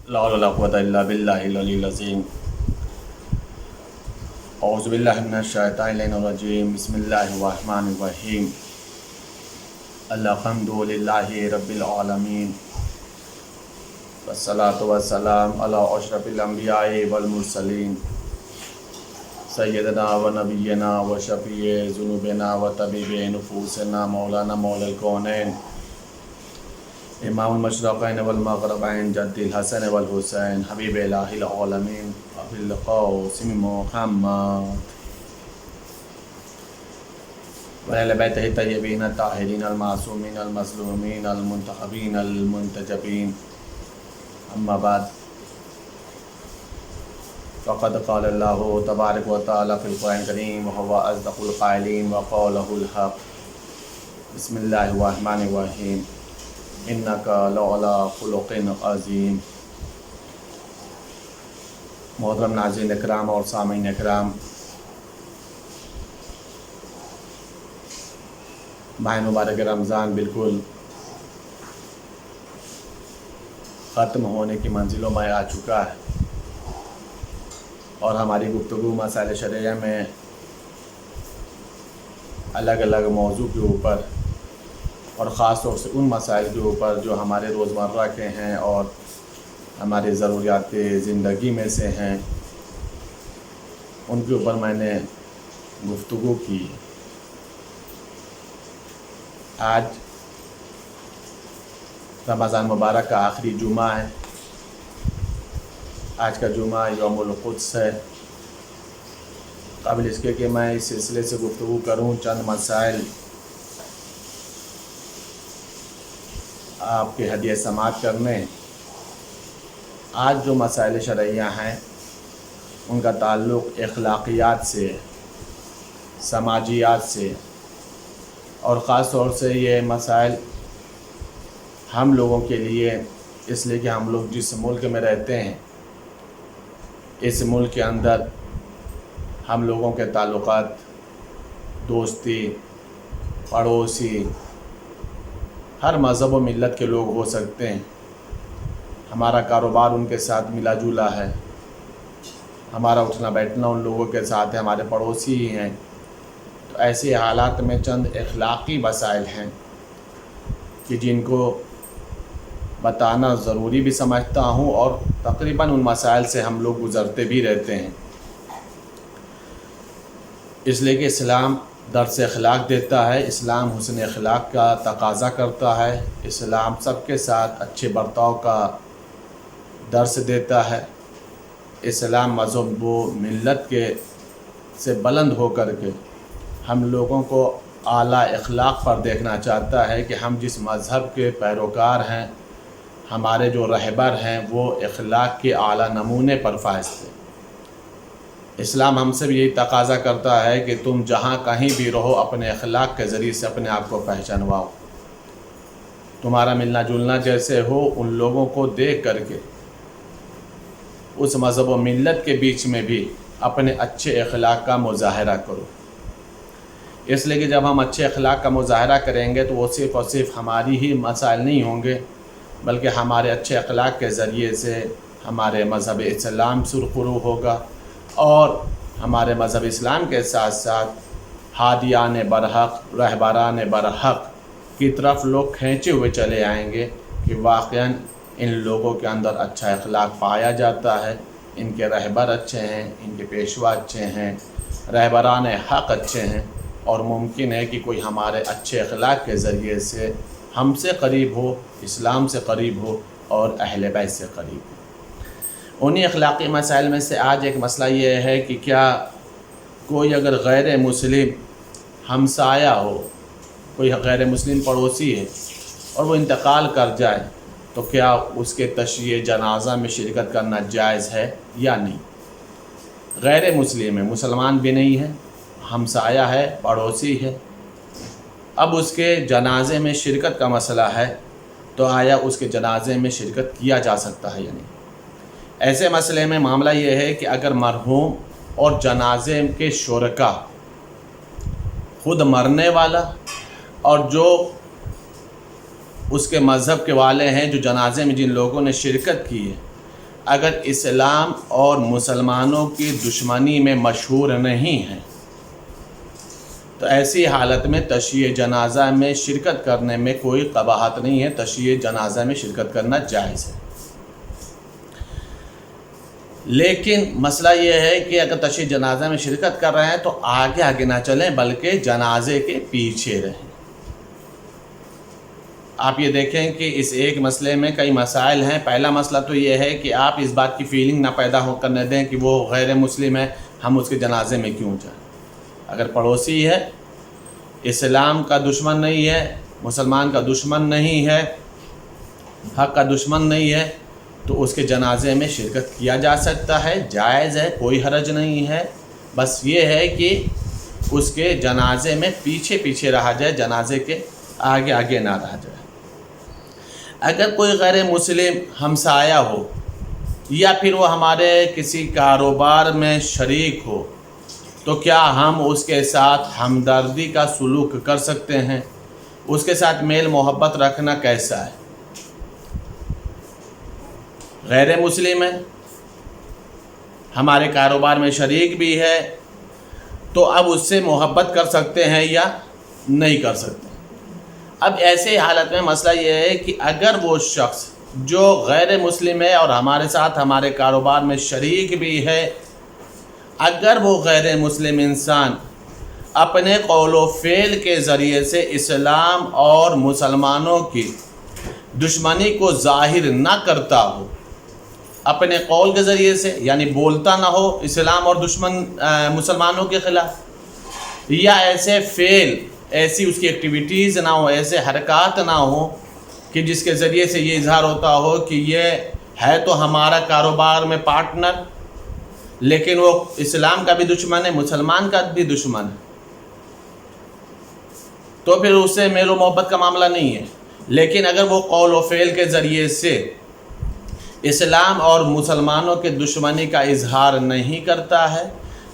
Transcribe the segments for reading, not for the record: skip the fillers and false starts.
لا حول ولا قوة إلا بالله العلي العظيم أعوذ بالله من الشيطان الرجيم بسم الله الرحمن الرحيم الحمد لله رب العالمين والصلاة والسلام على أشرف الأنبياء والمرسلين سيدنا ونبينا وشفيع ذنوبنا وطبيب نفوسنا مولانا مولى الكونين امام المشرقین والمغربین جد الحسن والحسین حبیب الہ العالمین ابی القاسم محمد وعلی بیتہ الطیبین الطاہرین المعصومین المظلومین المنتخبین المنتجبین اما بعد فقد قال اللہ تبارک و تعالی فی القرآن الکریم وهو اصدق القائلین وقولہ الحق بسم اللہ الرحمن الرحیم انکا لعلی خلق عظیم۔ محترم ناظرین اکرام اور سامعین اکرام، ماہ مبارک رمضان بالکل ختم ہونے کی منزلوں میں آ چکا ہے، اور ہماری گفتگو مسائل شرعیہ میں الگ الگ موضوع کے اوپر اور خاص طور سے ان مسائل کے اوپر جو ہمارے روزمرہ کے ہیں اور ہماری ضروریات زندگی میں سے ہیں، ان کے اوپر میں نے گفتگو کی۔ آج رمضان مبارک کا آخری جمعہ ہے۔ آج کا جمعہ یوم القدس ہے۔ قابل اس کے کہ میں اس سلسلے سے گفتگو کروں، چند مسائل آپ کے ہدیہ سماعت کرنے۔ آج جو مسائل شرعیہ ہیں ان کا تعلق اخلاقیات سے، سماجیات سے، اور خاص طور سے یہ مسائل ہم لوگوں کے لیے اس لیے کہ ہم لوگ جس ملک میں رہتے ہیں، اس ملک کے اندر ہم لوگوں کے تعلقات، دوستی، پڑوسی، ہر مذہب و ملت کے لوگ ہو سکتے ہیں۔ ہمارا کاروبار ان کے ساتھ ملا جلا ہے، ہمارا اٹھنا بیٹھنا ان لوگوں کے ساتھ ہے، ہمارے پڑوسی ہی ہیں۔ تو ایسے حالات میں چند اخلاقی مسائل ہیں کہ جن کو بتانا ضروری بھی سمجھتا ہوں، اور تقریباً ان مسائل سے ہم لوگ گزرتے بھی رہتے ہیں، اس لیے کہ اسلام درس اخلاق دیتا ہے، اسلام حسن اخلاق کا تقاضا کرتا ہے، اسلام سب کے ساتھ اچھے برتاؤ کا درس دیتا ہے۔ اسلام مذہب و ملت سے بلند ہو کر کے ہم لوگوں کو اعلیٰ اخلاق پر دیکھنا چاہتا ہے کہ ہم جس مذہب کے پیروکار ہیں، ہمارے جو رہبر ہیں، وہ اخلاق کے اعلیٰ نمونے پر فائز تھے۔ اسلام ہم سے بھی یہی تقاضا کرتا ہے کہ تم جہاں کہیں بھی رہو، اپنے اخلاق کے ذریعے سے اپنے آپ کو پہچانواؤ۔ تمہارا ملنا جلنا جیسے ہو، ان لوگوں کو دیکھ کر کے اس مذہب و ملت کے بیچ میں بھی اپنے اچھے اخلاق کا مظاہرہ کرو۔ اس لیے کہ جب ہم اچھے اخلاق کا مظاہرہ کریں گے تو وہ صرف اور صرف ہماری ہی مسائل نہیں ہوں گے، بلکہ ہمارے اچھے اخلاق کے ذریعے سے ہمارے مذہب اسلام سرخرو ہوگا، اور ہمارے مذہب اسلام کے ساتھ ساتھ ہادیان برحق، رہبران برحق کی طرف لوگ کھینچے ہوئے چلے آئیں گے کہ واقعاً ان لوگوں کے اندر اچھا اخلاق پایا جاتا ہے، ان کے رہبر اچھے ہیں، ان کے پیشوا اچھے ہیں، رہبران حق اچھے ہیں، اور ممکن ہے کہ کوئی ہمارے اچھے اخلاق کے ذریعے سے ہم سے قریب ہو، اسلام سے قریب ہو، اور اہل بیت سے قریب ہو۔ انہی اخلاقی مسائل میں سے آج ایک مسئلہ یہ ہے کہ کیا کوئی اگر غیر مسلم ہمسایہ ہو، کوئی غیر مسلم پڑوسی ہے اور وہ انتقال کر جائے، تو کیا اس کے تشییع جنازہ میں شرکت کرنا جائز ہے یا نہیں؟ غیر مسلم ہے، مسلمان بھی نہیں ہے، ہمسایہ ہے، پڑوسی ہے، اب اس کے جنازے میں شرکت کا مسئلہ ہے، تو آیا اس کے جنازے میں شرکت کیا جا سکتا ہے یا نہیں؟ ایسے مسئلے میں معاملہ یہ ہے کہ اگر مرحوم اور جنازے کے شرکا خود مرنے والا اور جو اس کے مذہب کے والے ہیں جو جنازے میں جن لوگوں نے شرکت کی ہے اگر اسلام اور مسلمانوں کی دشمنی میں مشہور نہیں ہیں تو ایسی حالت میں تشییع جنازہ میں شرکت کرنے میں کوئی قباحت نہیں ہے، تشییع جنازہ میں شرکت کرنا جائز ہے۔ لیکن مسئلہ یہ ہے کہ اگر تشییع جنازہ میں شرکت کر رہے ہیں تو آگے آگے نہ چلیں بلکہ جنازے کے پیچھے رہیں۔ آپ یہ دیکھیں کہ اس ایک مسئلے میں کئی مسائل ہیں۔ پہلا مسئلہ تو یہ ہے کہ آپ اس بات کی فیلنگ نہ پیدا کرنے دیں کہ وہ غیر مسلم ہے، ہم اس کے جنازے میں کیوں جائیں۔ اگر پڑوسی ہے، اسلام کا دشمن نہیں ہے، مسلمان کا دشمن نہیں ہے، حق کا دشمن نہیں ہے، تو اس کے جنازے میں شرکت کیا جا سکتا ہے، جائز ہے، کوئی حرج نہیں ہے۔ بس یہ ہے کہ اس کے جنازے میں پیچھے پیچھے رہا جائے، جنازے کے آگے آگے نہ رہا جائے۔ اگر کوئی غیر مسلم ہمسایہ ہو یا پھر وہ ہمارے کسی کاروبار میں شریک ہو تو کیا ہم اس کے ساتھ ہمدردی کا سلوک کر سکتے ہیں؟ اس کے ساتھ میل محبت رکھنا کیسا ہے؟ غیر مسلم ہے، ہمارے کاروبار میں شریک بھی ہے، تو اب اس سے محبت کر سکتے ہیں یا نہیں کر سکتے؟ اب ایسے حالت میں مسئلہ یہ ہے کہ اگر وہ شخص جو غیر مسلم ہے اور ہمارے ساتھ ہمارے کاروبار میں شریک بھی ہے، اگر وہ غیر مسلم انسان اپنے قول و فعل کے ذریعے سے اسلام اور مسلمانوں کی دشمنی کو ظاہر نہ کرتا ہو، اپنے قول کے ذریعے سے یعنی بولتا نہ ہو اسلام اور مسلمانوں کے خلاف، یا ایسے فعل، ایسی اس کی ایکٹیویٹیز نہ ہو، ایسے حرکات نہ ہو کہ جس کے ذریعے سے یہ اظہار ہوتا ہو کہ یہ ہے تو ہمارا کاروبار میں پارٹنر لیکن وہ اسلام کا بھی دشمن ہے، مسلمان کا بھی دشمن ہے، تو پھر اس سے میل و محبت کا معاملہ نہیں ہے۔ لیکن اگر وہ قول و فعل کے ذریعے سے اسلام اور مسلمانوں کے دشمنی کا اظہار نہیں کرتا ہے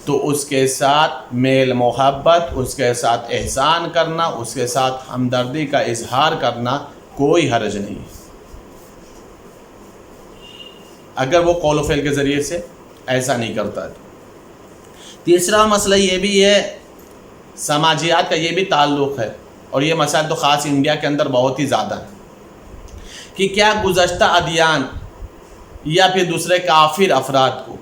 تو اس کے ساتھ میل محبت، اس کے ساتھ احسان کرنا، اس کے ساتھ ہمدردی کا اظہار کرنا کوئی حرج نہیں ہے، اگر وہ قول و فعل کے ذریعے سے ایسا نہیں کرتا ہے۔ تیسرا مسئلہ یہ بھی ہے، سماجیات کا یہ بھی تعلق ہے، اور یہ مسائل تو خاص انڈیا کے اندر بہت ہی زیادہ ہے کہ کیا گزشتہ ادیان یا پھر دوسرے کافر افراد کو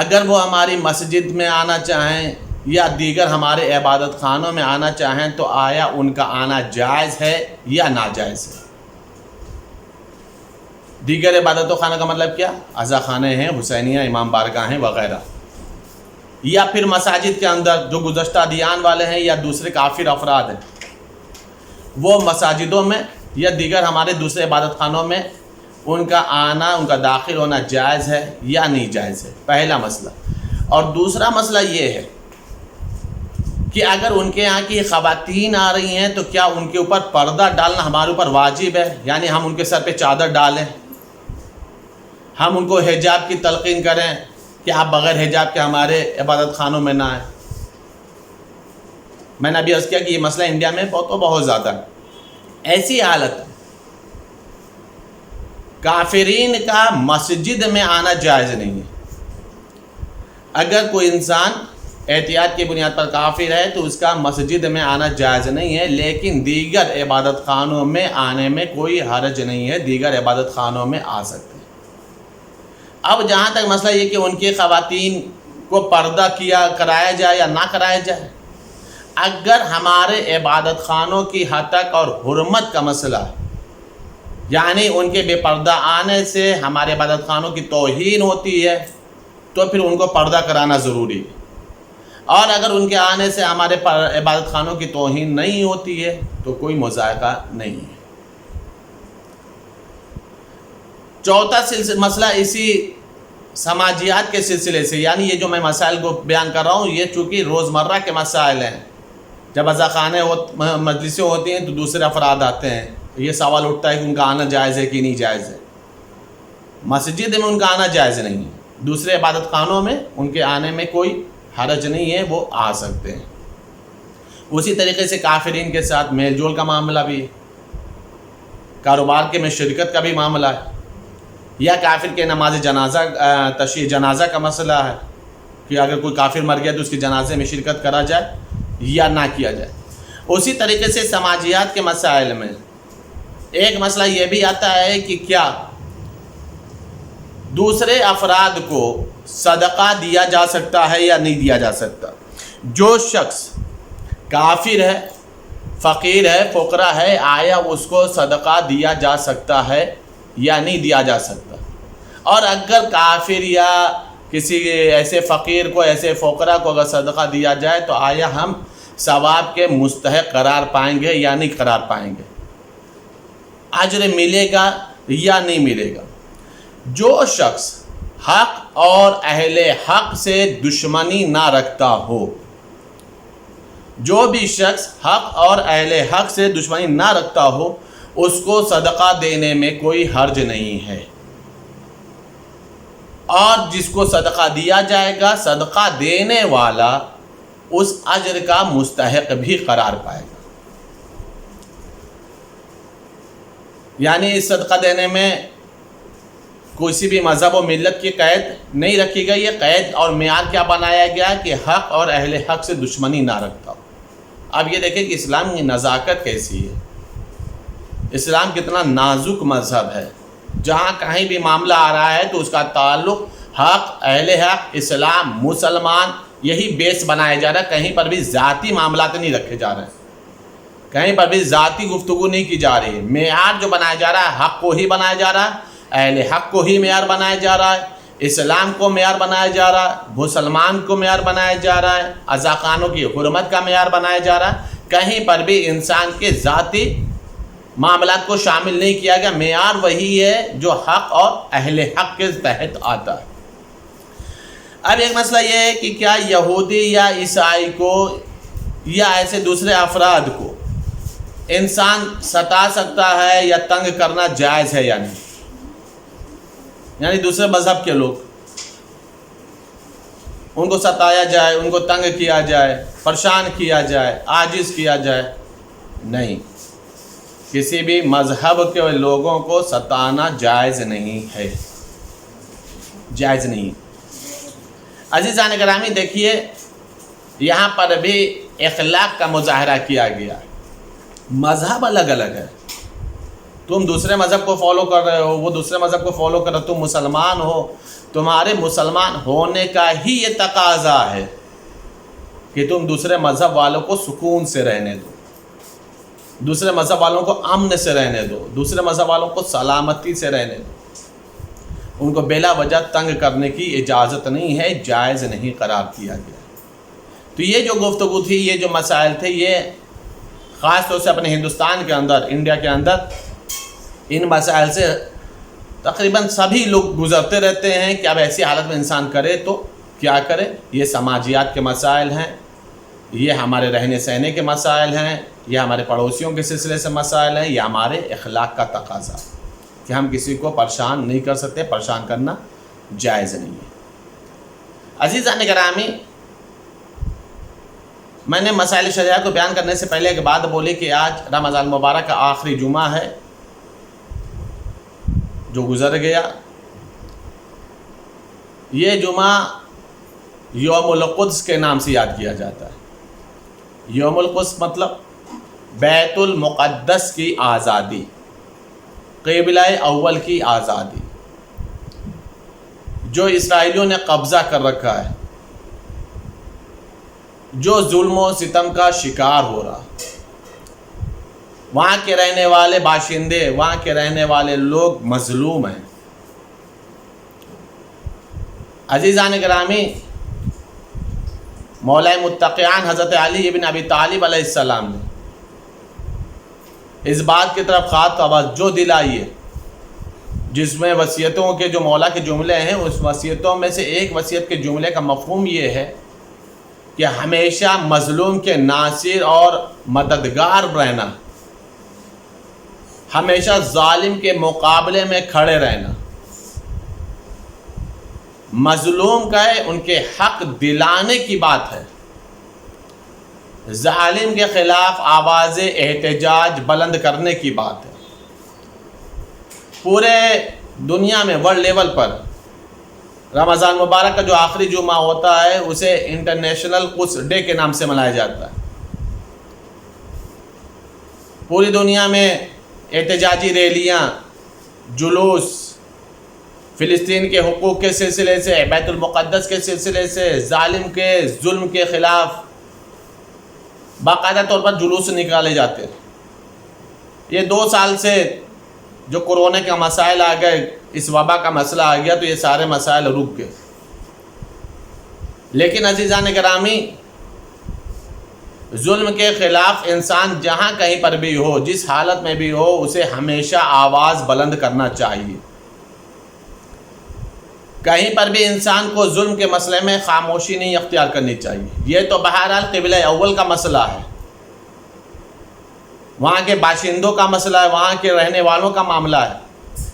اگر وہ ہماری مسجد میں آنا چاہیں یا دیگر ہمارے عبادت خانوں میں آنا چاہیں تو آیا ان کا آنا جائز ہے یا ناجائز ہے؟ دیگر عبادت خانہ کا مطلب کیا؟ عزا خانے ہیں، حسینیہ، امام بارگاہ ہیں وغیرہ، یا پھر مساجد کے اندر جو گزشتہ ادیان والے ہیں یا دوسرے کافر افراد ہیں وہ مساجدوں میں یا دیگر ہمارے دوسرے عبادت خانوں میں ان کا آنا، ان کا داخل ہونا جائز ہے یا نہیں جائز ہے؟ پہلا مسئلہ۔ اور دوسرا مسئلہ یہ ہے کہ اگر ان کے یہاں کی خواتین آ رہی ہیں تو کیا ان کے اوپر پردہ ڈالنا ہمارے اوپر واجب ہے؟ یعنی ہم ان کے سر پہ چادر ڈالیں، ہم ان کو حجاب کی تلقین کریں کہ آپ بغیر حجاب کے ہمارے عبادت خانوں میں نہ آئیں؟ میں نے ابھی عرض کیا کہ یہ مسئلہ انڈیا میں بہت زیادہ ہے۔ ایسی حالت ہے کافرین کا مسجد میں آنا جائز نہیں ہے۔ اگر کوئی انسان احتیاط کی بنیاد پر کافر ہے تو اس کا مسجد میں آنا جائز نہیں ہے، لیکن دیگر عبادت خانوں میں آنے میں کوئی حرج نہیں ہے، دیگر عبادت خانوں میں آ سکتے ہیں۔ اب جہاں تک مسئلہ یہ کہ ان کی خواتین کو پردہ کرایا جائے یا نہ کرایا جائے، اگر ہمارے عبادت خانوں کی حتک اور حرمت کا مسئلہ ہے، یعنی ان کے بے پردہ آنے سے ہمارے عبادت خانوں کی توہین ہوتی ہے تو پھر ان کو پردہ کرانا ضروری ہے، اور اگر ان کے آنے سے ہمارے عبادت خانوں کی توہین نہیں ہوتی ہے تو کوئی مذائقہ نہیں ہے۔ چوتھا مسئلہ اسی سماجیات کے سلسلے سے، یعنی یہ جو میں مسائل کو بیان کر رہا ہوں یہ چونکہ روزمرہ کے مسائل ہیں، جب عزا خانے مجلسیں ہوتی ہیں تو دوسرے افراد آتے ہیں، یہ سوال اٹھتا ہے کہ ان کا آنا جائز ہے کہ نہیں جائز ہے۔ مسجد میں ان کا آنا جائز نہیں ہے، دوسرے عبادت خانوں میں ان کے آنے میں کوئی حرج نہیں ہے، وہ آ سکتے ہیں۔ اسی طریقے سے کافرین کے ساتھ میل جول کا معاملہ بھی ہے، کاروبار کے میں شرکت کا بھی معاملہ ہے، یا کافر کے نماز جنازہ تشییع جنازہ کا مسئلہ ہے کہ اگر کوئی کافر مر گیا تو اس کے جنازے میں شرکت کرا جائے یا نہ کیا جائے۔ اسی طریقے سے سماجیات کے مسائل میں ایک مسئلہ یہ بھی آتا ہے کہ کیا دوسرے افراد کو صدقہ دیا جا سکتا ہے یا نہیں دیا جا سکتا۔ جو شخص کافر ہے، فقیر ہے، فقرا ہے، آیا اس کو صدقہ دیا جا سکتا ہے یا نہیں دیا جا سکتا؟ اور اگر کافر یا کسی ایسے فقیر کو، ایسے فقرا کو اگر صدقہ دیا جائے تو آیا ہم ثواب کے مستحق قرار پائیں گے یا نہیں قرار پائیں گے؟ اجر ملے گا یا نہیں ملے گا؟ جو شخص حق اور اہل حق سے دشمنی نہ رکھتا ہو، جو بھی شخص حق اور اہل حق سے دشمنی نہ رکھتا ہو، اس کو صدقہ دینے میں کوئی حرج نہیں ہے، اور جس کو صدقہ دیا جائے گا صدقہ دینے والا اس اجر کا مستحق بھی قرار پائے گا۔ یعنی اس صدقہ دینے میں کسی بھی مذہب و ملت کی قید نہیں رکھی گئی ہے۔ قید اور معیار کیا بنایا گیا کہ حق اور اہل حق سے دشمنی نہ رکھتا ہو۔ اب یہ دیکھیں کہ اسلام کی نزاکت کیسی ہے، اسلام کتنا نازک مذہب ہے، جہاں کہیں بھی معاملہ آ رہا ہے تو اس کا تعلق حق، اہل حق، اسلام، مسلمان، یہی بیس بنایا جا رہا ہے۔ کہیں پر بھی ذاتی معاملات نہیں رکھے جا رہے ہیں، کہیں پر بھی ذاتی گفتگو نہیں کی جا رہی ہے۔ معیار جو بنایا جا رہا ہے حق کو ہی بنایا جا رہا ہے، اہل حق کو ہی معیار بنایا جا رہا ہے، اسلام کو معیار بنایا جا رہا ہے، مسلمان کو معیار بنایا جا رہا ہے، عزاخانوں کی حرمت کا معیار بنایا جا رہا ہے۔ کہیں پر بھی انسان کے ذاتی معاملات کو شامل نہیں کیا گیا۔ معیار وہی ہے جو حق اور اہل حق کے تحت آتا ہے۔ اب ایک مسئلہ یہ ہے کہ کیا یہودی یا عیسائی کو یا ایسے دوسرے افراد کو انسان ستا سکتا ہے یا تنگ کرنا جائز ہے یا نہیں؟ یعنی دوسرے مذہب کے لوگ، ان کو ستایا جائے، ان کو تنگ کیا جائے، پریشان کیا جائے، عاجز کیا جائے؟ نہیں، کسی بھی مذہب کے لوگوں کو ستانا جائز نہیں ہے، جائز نہیں۔ عزیزان گرامی دیکھیے، یہاں پر بھی اخلاق کا مظاہرہ کیا گیا۔ مذہب الگ الگ ہے، تم دوسرے مذہب کو فالو کر رہے ہو، وہ دوسرے مذہب کو فالو کر رہے ہو، تم مسلمان ہو، تمہارے مسلمان ہونے کا ہی یہ تقاضا ہے کہ تم دوسرے مذہب والوں کو سکون سے رہنے دو، دوسرے مذہب والوں کو امن سے رہنے دو، دوسرے مذہب والوں کو سلامتی سے رہنے دو۔ ان کو بلا وجہ تنگ کرنے کی اجازت نہیں ہے، جائز نہیں قرار دیا گیا۔ تو یہ جو گفتگو تھی، یہ جو مسائل تھے، یہ خاص طور سے اپنے ہندوستان کے اندر، انڈیا کے اندر ان مسائل سے تقریباً سبھی لوگ گزرتے رہتے ہیں کہ اب ایسی حالت میں انسان کرے تو کیا کرے۔ یہ سماجیات کے مسائل ہیں، یہ ہمارے رہنے سہنے کے مسائل ہیں، یہ ہمارے پڑوسیوں کے سلسلے سے مسائل ہیں، یہ ہمارے اخلاق کا تقاضا کہ ہم کسی کو پریشان نہیں کر سکتے، پریشان کرنا جائز نہیں ہے۔ عزیزان گرامی، میں نے مسائل شریعہ کو بیان کرنے سے پہلے ایک بات بولی کہ آج رمضان مبارک کا آخری جمعہ ہے جو گزر گیا۔ یہ جمعہ یوم القدس کے نام سے یاد کیا جاتا ہے۔ یوم القدس مطلب بیت المقدس کی آزادی، قبلہ اول کی آزادی، جو اسرائیلیوں نے قبضہ کر رکھا ہے، جو ظلم و ستم کا شکار ہو رہا، وہاں کے رہنے والے باشندے، وہاں کے رہنے والے لوگ مظلوم ہیں۔ عزیزان گرامی، مولا متقیان حضرت علی ابن ابی طالب علیہ السلام نے اس بات کی طرف خاص توجہ دلائی ہے، جس میں وصیتوں کے جو مولا کے جملے ہیں، اس وصیتوں میں سے ایک وصیت کے جملے کا مفہوم یہ ہے کہ ہمیشہ مظلوم کے ناصر اور مددگار رہنا، ہمیشہ ظالم کے مقابلے میں کھڑے رہنا، مظلوم کا ہے ان کے حق دلانے کی بات ہے، ظالم کے خلاف آواز احتجاج بلند کرنے کی بات ہے۔ پورے دنیا میں ورلڈ لیول پر رمضان مبارک کا جو آخری جمعہ ہوتا ہے اسے انٹرنیشنل قدس ڈے کے نام سے منایا جاتا ہے۔ پوری دنیا میں احتجاجی ریلیاں، جلوس، فلسطین کے حقوق کے سلسلے سے، بیت المقدس کے سلسلے سے، ظالم کے ظلم کے خلاف باقاعدہ طور پر جلوس نکالے جاتے ہیں۔ یہ 2 سال سے جو کورونا کا مسائل آ گئے، اس وبا کا مسئلہ آ گیا تو یہ سارے مسائل رک گئے۔ لیکن عزیزان گرامی، ظلم کے خلاف انسان جہاں کہیں پر بھی ہو، جس حالت میں بھی ہو، اسے ہمیشہ آواز بلند کرنا چاہیے۔ کہیں پر بھی انسان کو ظلم کے مسئلے میں خاموشی نہیں اختیار کرنی چاہیے۔ یہ تو بہرحال قبلہ اول کا مسئلہ ہے، وہاں کے باشندوں کا مسئلہ ہے، وہاں کے رہنے والوں کا معاملہ ہے،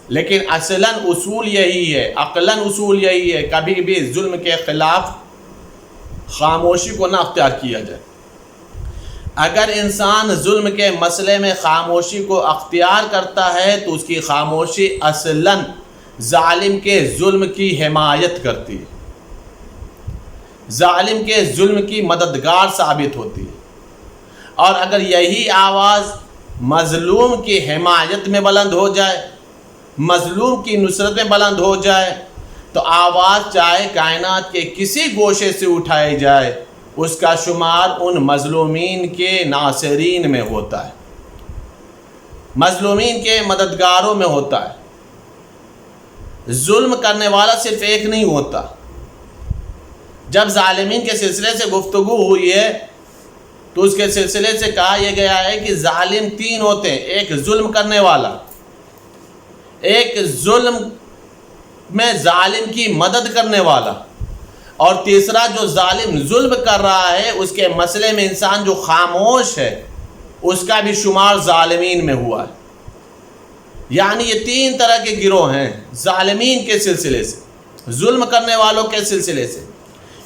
لیکن اصلاً اصول یہی ہے، عقلاً اصول یہی ہے، کبھی بھی ظلم کے خلاف خاموشی کو نہ اختیار کیا جائے۔ اگر انسان ظلم کے مسئلے میں خاموشی کو اختیار کرتا ہے تو اس کی خاموشی اصلاً ظالم کے ظلم کی حمایت کرتی ہے، ظالم کے ظلم کی مددگار ثابت ہوتی ہے۔ اور اگر یہی آواز مظلوم کی حمایت میں بلند ہو جائے، مظلوم کی نصرت میں بلند ہو جائے، تو آواز چاہے کائنات کے کسی گوشے سے اٹھائی جائے، اس کا شمار ان مظلومین کے ناصرین میں ہوتا ہے، مظلومین کے مددگاروں میں ہوتا ہے۔ ظلم کرنے والا صرف ایک نہیں ہوتا۔ جب ظالمین کے سلسلے سے گفتگو ہوئی ہے تو اس کے سلسلے سے کہا یہ گیا ہے کہ ظالم 3 ہوتے ہیں، ایک ظلم کرنے والا، ایک ظلم میں ظالم کی مدد کرنے والا، اور تیسرا جو ظالم ظلم کر رہا ہے اس کے مسئلے میں انسان جو خاموش ہے، اس کا بھی شمار ظالمین میں ہوا ہے۔ یعنی یہ 3 طرح کے گروہ ہیں ظالمین کے سلسلے سے، ظلم کرنے والوں کے سلسلے سے۔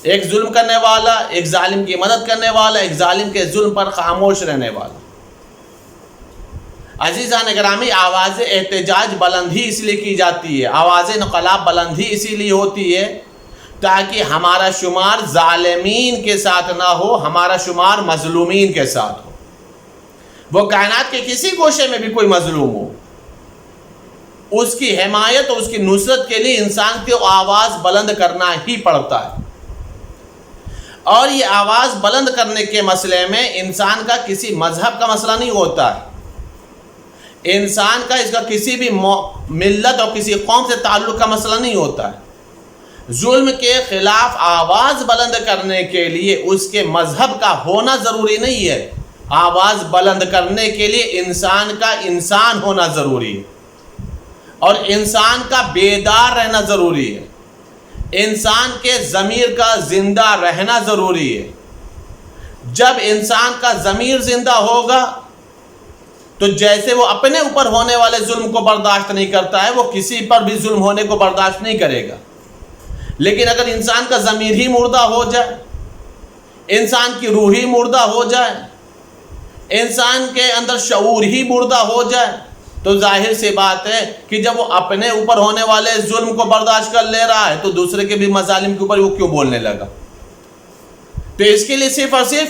ایک ظلم کرنے والا، ایک ظالم کی مدد کرنے والا، ایک ظالم کے ظلم پر خاموش رہنے والا۔ عزیزان گرامی، آواز احتجاج بلند ہی اس لیے کی جاتی ہے، آواز انقلاب بلند ہی اسی لیے ہوتی ہے تاکہ ہمارا شمار ظالمین کے ساتھ نہ ہو، ہمارا شمار مظلومین کے ساتھ ہو۔ وہ کائنات کے کسی گوشے میں بھی کوئی مظلوم ہو، اس کی حمایت اور اس کی نصرت کے لیے انسان کو آواز بلند کرنا ہی پڑتا ہے۔ اور یہ آواز بلند کرنے کے مسئلے میں انسان کا کسی مذہب کا مسئلہ نہیں ہوتا ہے، انسان کا اس کا کسی بھی ملت اور کسی قوم سے تعلق کا مسئلہ نہیں ہوتا ہے۔ ظلم کے خلاف آواز بلند کرنے کے لیے اس کے مذہب کا ہونا ضروری نہیں ہے، آواز بلند کرنے کے لیے انسان کا انسان ہونا ضروری ہے، اور انسان کا بیدار رہنا ضروری ہے، انسان کے ضمیر کا زندہ رہنا ضروری ہے۔ جب انسان کا ضمیر زندہ ہوگا تو جیسے وہ اپنے اوپر ہونے والے ظلم کو برداشت نہیں کرتا ہے، وہ کسی پر بھی ظلم ہونے کو برداشت نہیں کرے گا۔ لیکن اگر انسان کا ضمیر ہی مردہ ہو جائے، انسان کی روح ہی مردہ ہو جائے، انسان کے اندر شعور ہی مردہ ہو جائے، تو ظاہر سی بات ہے کہ جب وہ اپنے اوپر ہونے والے ظلم کو برداشت کر لے رہا ہے تو دوسرے کے بھی مظالم کے اوپر وہ کیوں بولنے لگا؟ تو اس کے لیے صرف اور صرف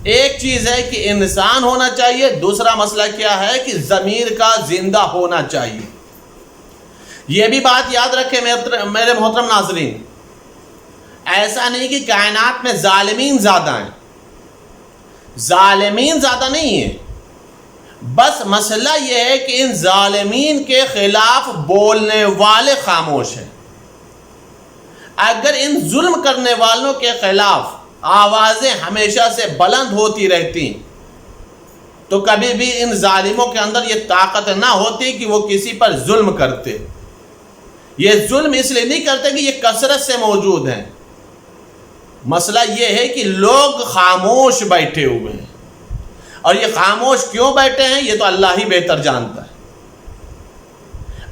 ایک چیز ہے کہ انسان ہونا چاہیے، دوسرا مسئلہ کیا ہے کہ ضمیر کا زندہ ہونا چاہیے۔ یہ بھی بات یاد رکھیں میرے محترم ناظرین، ایسا نہیں کہ کائنات میں ظالمین زیادہ ہیں، ظالمین زیادہ نہیں ہیں، بس مسئلہ یہ ہے کہ ان ظالمین کے خلاف بولنے والے خاموش ہیں۔ اگر ان ظلم کرنے والوں کے خلاف آوازیں ہمیشہ سے بلند ہوتی رہتی تو کبھی بھی ان ظالموں کے اندر یہ طاقت نہ ہوتی کہ وہ کسی پر ظلم کرتے۔ یہ ظلم اس لیے نہیں کرتے کہ یہ کثرت سے موجود ہیں، مسئلہ یہ ہے کہ لوگ خاموش بیٹھے ہوئے ہیں، اور یہ خاموش کیوں بیٹھے ہیں یہ تو اللہ ہی بہتر جانتا ہے۔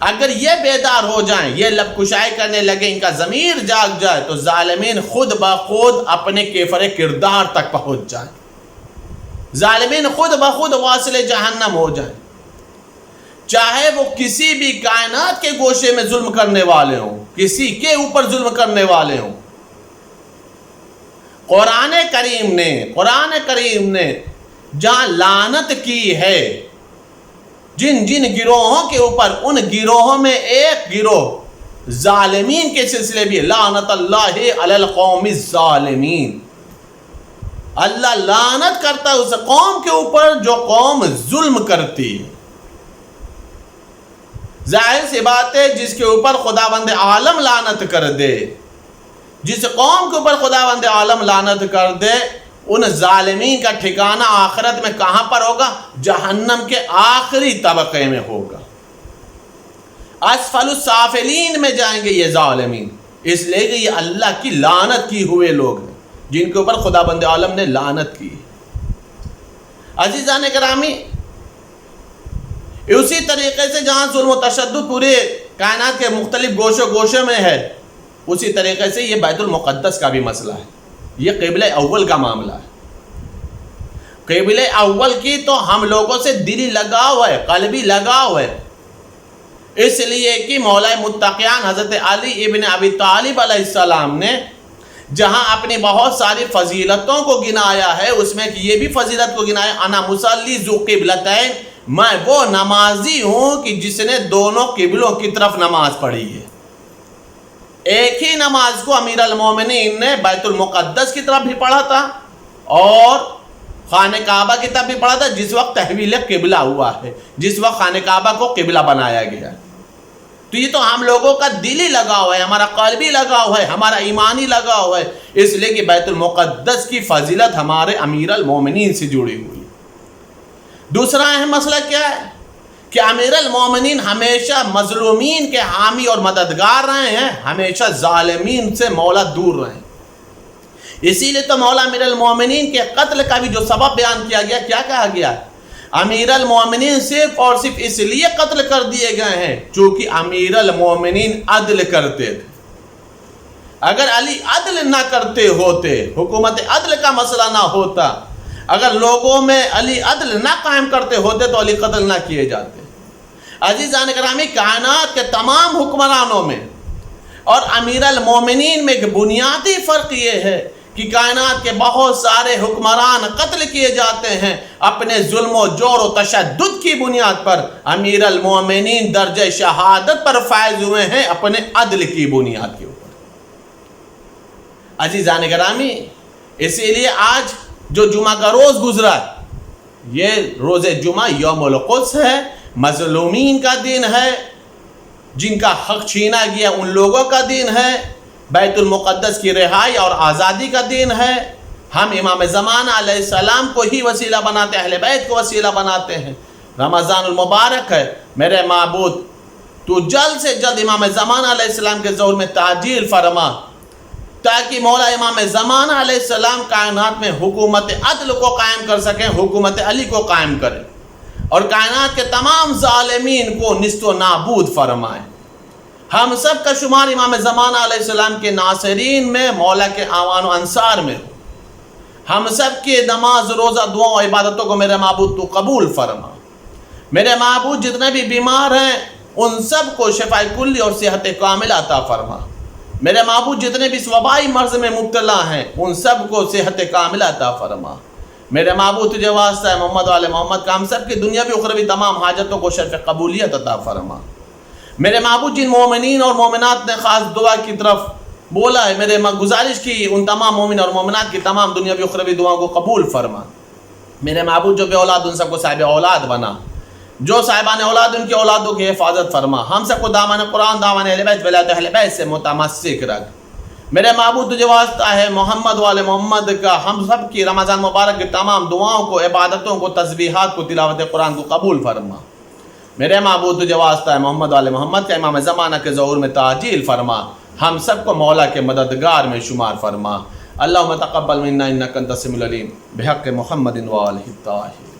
اگر یہ بیدار ہو جائیں، یہ لب کشائی کرنے لگے، ان کا ضمیر جاگ جائے، تو ظالمین خود بخود اپنے کیفر کردار تک پہنچ جائیں، ظالمین خود بخود واصل جہنم ہو جائیں۔ چاہے وہ کسی بھی کائنات کے گوشے میں ظلم کرنے والے ہوں، کسی کے اوپر ظلم کرنے والے ہوں، قرآن کریم نے جہاں لعنت کی ہے جن جن گروہوں کے اوپر، ان گروہوں میں ایک گروہ ظالمین کے سلسلے بھی، لعنت اللہ علی القوم الظالمین، اللہ لعنت کرتا ہے اس قوم کے اوپر جو قوم ظلم کرتی ہے۔ ظاہر سی بات ہے جس کے اوپر خداوند عالم لعنت کر دے، جس قوم کے اوپر خداوند عالم لعنت کر دے، ان ظالمین کا ٹھکانہ آخرت میں کہاں پر ہوگا؟ جہنم کے آخری طبقے میں ہوگا، اسفل السافلین میں جائیں گے یہ ظالمین، اس لیے کہ یہ اللہ کی لعنت کی ہوئے لوگ ہیں جن کے اوپر خداوند عالم نے لعنت کی۔ عزیزان گرامی، اسی طریقے سے جہاں ظلم و تشدد پورے کائنات کے مختلف گوشے میں ہے، اسی طریقے سے یہ بیت المقدس کا بھی مسئلہ ہے، یہ قبلہ اول کا معاملہ ہے۔ قبلہ اول کی تو ہم لوگوں سے دلی لگاؤ ہے، قلبی لگاؤ ہے، اس لیے کہ مولا متقیان حضرت علی ابن ابی طالب علیہ السلام نے جہاں اپنی بہت ساری فضیلتوں کو گنایا ہے، اس میں یہ بھی فضیلت کو گنایا، انا مصلی ذو قبلتین، میں وہ نمازی ہوں کہ جس نے دونوں قبلوں کی طرف نماز پڑھی ہے۔ ایک ہی نماز کو امیر المومنین نے بیت المقدس کی طرف بھی پڑھا تھا اور خانہ کعبہ کی طرف بھی پڑھا تھا، جس وقت تحویل قبلہ ہوا ہے، جس وقت خانہ کعبہ کو قبلہ بنایا گیا ہے۔ تو یہ تو ہم لوگوں کا دلی لگاؤ ہے، ہمارا قلبی لگاؤ ہے، ہمارا ایمانی لگاؤ ہے، اس لیے کہ بیت المقدس کی فضیلت ہمارے امیر المومنین سے جڑی ہوئی۔ دوسرا اہم مسئلہ کیا ہے کہ امیر المومنین ہمیشہ مظلومین کے حامی اور مددگار رہے ہیں، ہمیشہ ظالمین سے مولا دور رہے ہیں۔ اسی لیے تو مولا امیر المومنین کے قتل کا بھی جو سبب بیان کیا گیا، کیا کہا گیا؟ امیر المومنین صرف اور صرف اس لیے قتل کر دیے گئے ہیں چونکہ امیر المومنین عدل کرتے تھے۔ اگر علی عدل نہ کرتے ہوتے، حکومت عدل کا مسئلہ نہ ہوتا، اگر لوگوں میں علی عدل نہ قائم کرتے ہوتے تو علی قتل نہ کیے جاتے۔ عزیزان گرامی، کائنات کے تمام حکمرانوں میں اور امیر المومنین میں ایک بنیادی فرق یہ ہے کہ کائنات کے بہت سارے حکمران قتل کیے جاتے ہیں اپنے ظلم و جور و تشدد کی بنیاد پر، امیر المومنین درجہ شہادت پر فائز ہوئے ہیں اپنے عدل کی بنیاد کے اوپر۔ عزیزان گرامی، اسی لیے آج جو جمعہ کا روز گزرا، یہ روز جمعہ یوم القدس ہے، مظلومین کا دن ہے، جن کا حق چھینا گیا ان لوگوں کا دن ہے، بیت المقدس کی رہائی اور آزادی کا دن ہے۔ ہم امام زمانہ علیہ السلام کو ہی وسیلہ بناتے ہیں، اہل بیت کو وسیلہ بناتے ہیں۔ رمضان المبارک ہے، میرے معبود تو جلد سے جلد امام زمانہ علیہ السلام کے ظہور میں تعجیل فرما تاکہ مولا امام زمانہ علیہ السلام کائنات میں حکومت عدل کو قائم کر سکیں، حکومت علی کو قائم کریں اور کائنات کے تمام ظالمین کو نیست و نابود فرمائیں۔ ہم سب کا شمار امام زمانہ علیہ السلام کے ناصرین میں، مولا کے اعوان و انصار میں ہو۔ ہم سب کے نماز، روزہ، دعا و عبادتوں کو میرے معبود تو قبول فرما۔ میرے معبود جتنے بھی بیمار ہیں ان سب کو شفاء کلی اور صحت کاملہ عطا فرما۔ میرے معبود جتنے بھی اس وبائی مرض میں مبتلا ہیں ان سب کو صحت کاملہ عطا فرما۔ میرے معبود تجھے واسطہ ہے محمد و آل محمد کا، ہم سب کی دنیاوی اخروی تمام حاجتوں کو شرف قبولیت عطا فرما۔ میرے معبود جن مومنین اور مومنات نے خاص دعا کی طرف بولا ہے، میرے گزارش کی ان تمام مومن اور مومنات کی تمام دنیاوی اخروی دعاؤں کو قبول فرما۔ میرے معبود جو بے اولاد ان سب کو صاحب اولاد بنا، جو صاحبان اولاد ان کی اولادوں کی حفاظت فرما۔ ہم سب کو دامن قرآن، دامن اہل بیت، ولایت اہل بیت سے متمسک رکھ۔ میرے معبود تجھے واسطہ ہے محمد و آل محمد کا، ہم سب کی رمضان مبارک کی تمام دعاؤں کو، عبادتوں کو، تسبیحات کو، تلاوت قرآن کو قبول فرما۔ میرے معبود تجھے واسطہ ہے محمد و آل محمد کا، امام زمانہ کے ظہور میں تعجیل فرما، ہم سب کو مولا کے مددگار میں شمار فرما۔ اللہم تقبل منا انک انت السمیع العلیم بحق محمد و آلہ الطاہرین۔